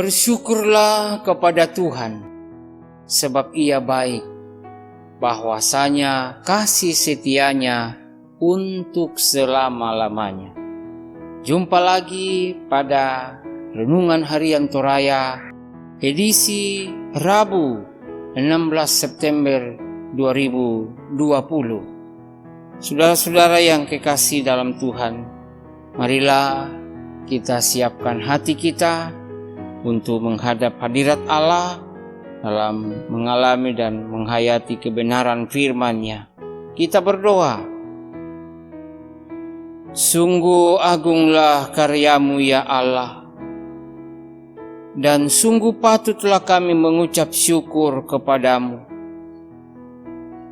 Bersyukurlah kepada Tuhan, sebab Ia baik, bahwasanya kasih setianya untuk selama-lamanya. Jumpa lagi pada Renungan Harian Toraya, edisi Rabu 16 September 2020. Saudara-saudara yang kekasih dalam Tuhan, marilah kita siapkan hati kita untuk menghadap hadirat Allah dalam mengalami dan menghayati kebenaran firman-Nya. Kita berdoa. Sungguh agunglah karya-Mu ya Allah, dan sungguh patutlah kami mengucap syukur kepadamu.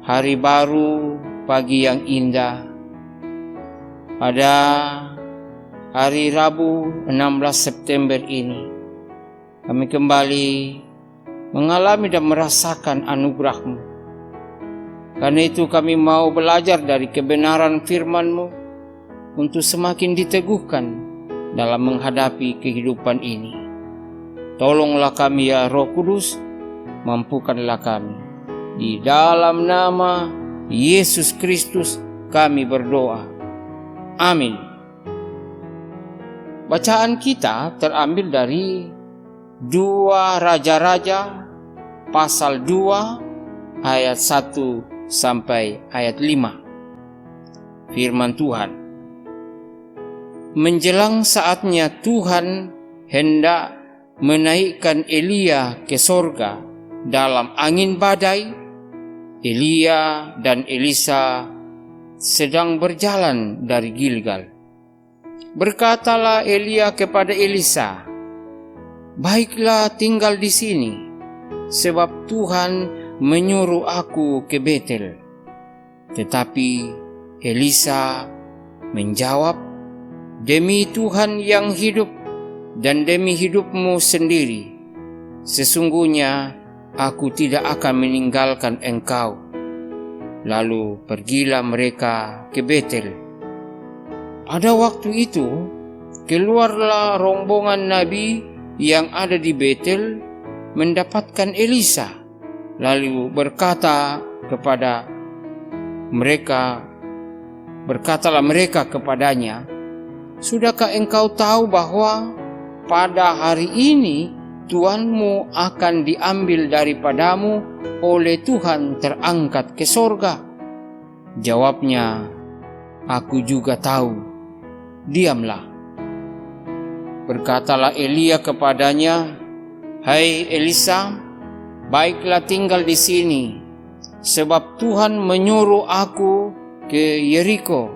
Hari baru, pagi yang indah, pada hari Rabu 16 September ini, kami kembali mengalami dan merasakan anugerah-Mu. Karena itu kami mau belajar dari kebenaran firman-Mu untuk semakin diteguhkan dalam menghadapi kehidupan ini. Tolonglah kami ya Roh Kudus, mampukanlah kami. Di dalam nama Yesus Kristus kami berdoa. Amin. Bacaan kita terambil dari 2 Raja-Raja pasal 2 ayat 1 sampai ayat 5. Firman Tuhan. Menjelang saatnya Tuhan hendak menaikkan Elia ke sorga dalam angin badai, Elia dan Elisa sedang berjalan dari Gilgal. Berkatalah Elia kepada Elisa, "Baiklah tinggal di sini, sebab Tuhan menyuruh aku ke Betel." Tetapi Elisa menjawab, "Demi Tuhan yang hidup dan demi hidupmu sendiri, sesungguhnya aku tidak akan meninggalkan engkau." Lalu pergilah mereka ke Betel. Pada waktu itu, keluarlah rombongan nabi yang ada di Betel mendapatkan Elisa, lalu berkatalah mereka kepadanya, "Sudahkah engkau tahu bahwa pada hari ini Tuanmu akan diambil daripadamu oleh Tuhan terangkat ke sorga?" Jawabnya, "Aku juga tahu, diamlah." Berkatalah Elia kepadanya, "Hai Elisa, baiklah tinggal di sini, sebab Tuhan menyuruh aku ke Yeriko."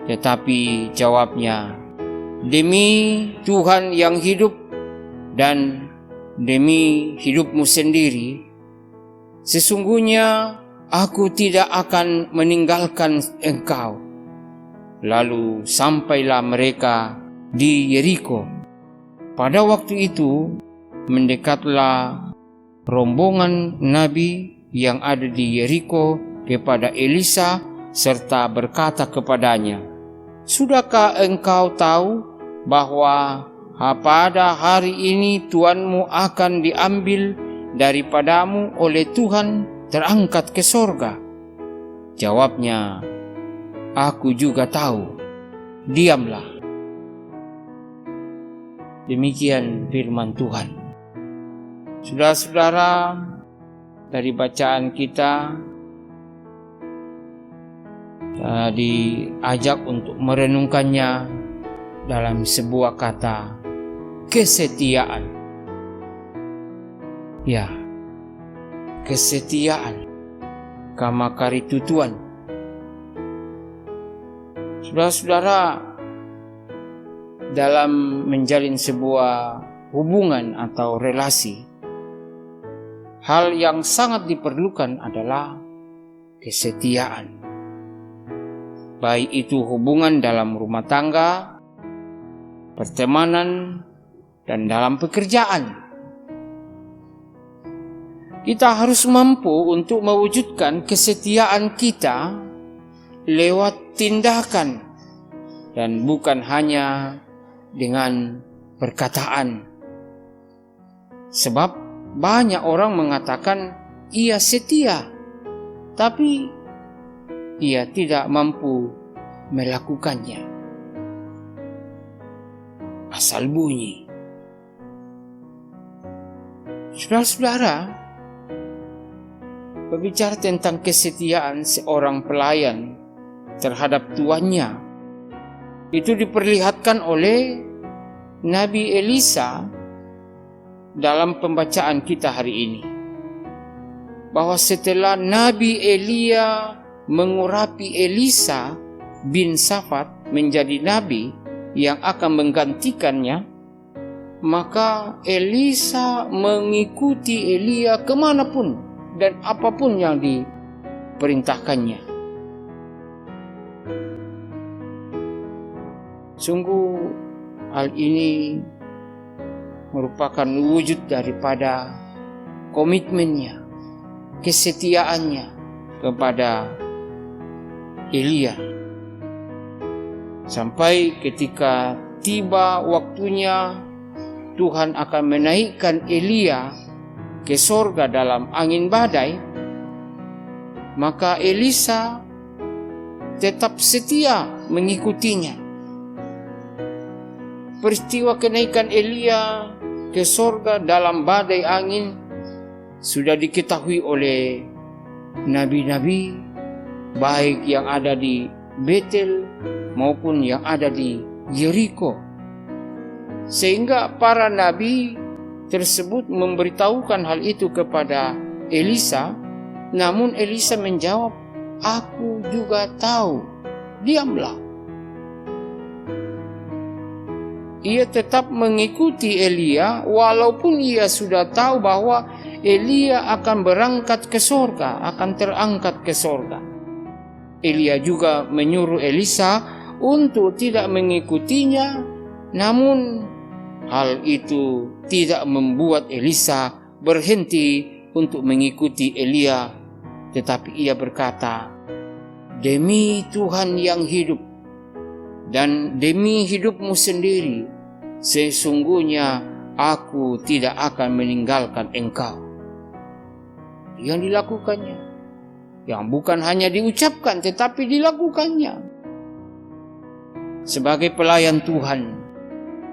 Tetapi jawabnya, "Demi Tuhan yang hidup dan demi hidupmu sendiri, sesungguhnya aku tidak akan meninggalkan engkau." Lalu sampailah mereka di Yeriko. Pada waktu itu mendekatlah rombongan nabi yang ada di Yeriko kepada Elisa serta berkata kepadanya, "Sudahkah engkau tahu bahwa pada hari ini Tuanmu akan diambil daripadamu oleh Tuhan terangkat ke sorga?" Jawabnya, "Aku juga tahu, diamlah." Demikian firman Tuhan. Saudara-saudara, dari bacaan kita diajak untuk merenungkannya dalam sebuah kata, kesetiaan. Ya, kesetiaan, kamakaritutuan. Saudara-saudara, dalam menjalin sebuah hubungan atau relasi, hal yang sangat diperlukan adalah kesetiaan. Baik itu hubungan dalam rumah tangga, pertemanan, dan dalam pekerjaan. Kita harus mampu untuk mewujudkan kesetiaan kita lewat tindakan dan bukan hanya dengan perkataan. Sebab banyak orang mengatakan ia setia, tapi ia tidak mampu melakukannya. Asal bunyi. Saudara-saudara, berbicara tentang kesetiaan seorang pelayan terhadap tuannya, itu diperlihatkan oleh Nabi Elisa dalam pembacaan kita hari ini. Bahwa setelah Nabi Elia mengurapi Elisa bin Safat menjadi nabi yang akan menggantikannya, maka Elisa mengikuti Elia kemanapun dan apapun yang diperintahkannya. Sungguh hal ini merupakan wujud daripada komitmennya, kesetiaannya kepada Elia. Sampai ketika tiba waktunya Tuhan akan menaikkan Elia ke sorga dalam angin badai, maka Elisa tetap setia mengikutinya. Peristiwa kenaikan Elia ke sorga dalam badai angin sudah diketahui oleh nabi-nabi, baik yang ada di Betel maupun yang ada di Yeriko. Sehingga para nabi tersebut memberitahukan hal itu kepada Elisa, namun Elisa menjawab, "Aku juga tahu, diamlah." Ia tetap mengikuti Elia walaupun ia sudah tahu bahwa Elia akan berangkat ke sorga, akan terangkat ke sorga. Elia juga menyuruh Elisa untuk tidak mengikutinya, namun hal itu tidak membuat Elisa berhenti untuk mengikuti Elia, tetapi ia berkata, "Demi Tuhan yang hidup dan demi hidupmu sendiri, sesungguhnya aku tidak akan meninggalkan engkau." Yang dilakukannya, yang bukan hanya diucapkan tetapi dilakukannya. Sebagai pelayan Tuhan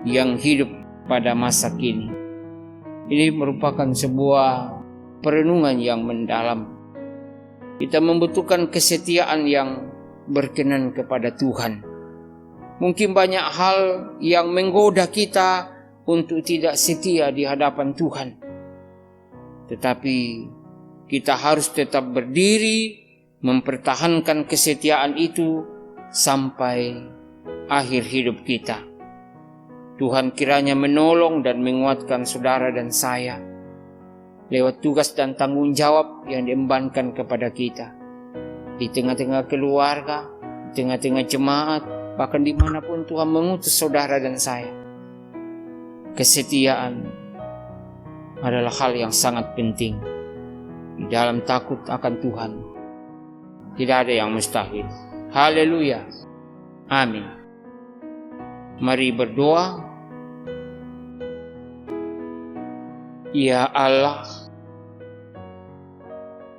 yang hidup pada masa kini, ini merupakan sebuah perenungan yang mendalam. Kita membutuhkan kesetiaan yang berkenan kepada Tuhan. Mungkin banyak hal yang menggoda kita untuk tidak setia di hadapan Tuhan. Tetapi kita harus tetap berdiri, mempertahankan kesetiaan itu sampai akhir hidup kita. Tuhan kiranya menolong dan menguatkan saudara dan saya lewat tugas dan tanggung jawab yang diembankan kepada kita. Di tengah-tengah keluarga, di tengah-tengah jemaat, bahkan dimanapun Tuhan mengutus saudara dan saya. Kesetiaan adalah hal yang sangat penting. Di dalam takut akan Tuhan, tidak ada yang mustahil. Haleluya. Amin. Mari berdoa. Ya Allah,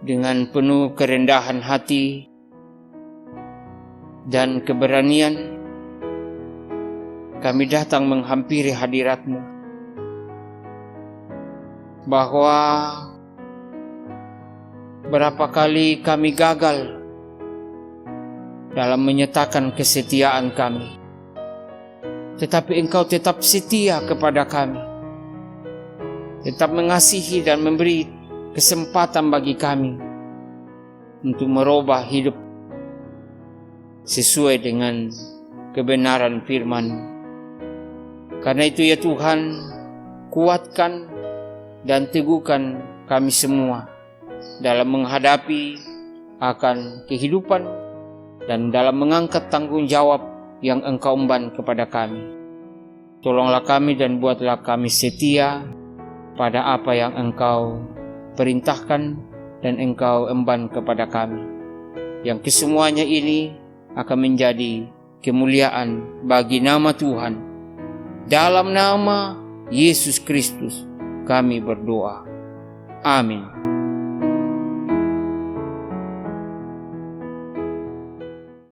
dengan penuh kerendahan hati dan keberanian, kami datang menghampiri hadirat-Mu, bahwa berapa kali kami gagal dalam menyatakan kesetiaan kami, tetapi Engkau tetap setia kepada kami, tetap mengasihi dan memberi kesempatan bagi kami untuk merubah hidup sesuai dengan kebenaran firman. Karena itu ya Tuhan, kuatkan dan teguhkan kami semua dalam menghadapi akan kehidupan dan dalam mengangkat tanggung jawab yang Engkau emban kepada kami. Tolonglah kami dan buatlah kami setia pada apa yang Engkau perintahkan dan Engkau emban kepada kami, yang kesemuanya ini akan menjadi kemuliaan bagi nama Tuhan. Dalam nama Yesus Kristus kami berdoa. Amin.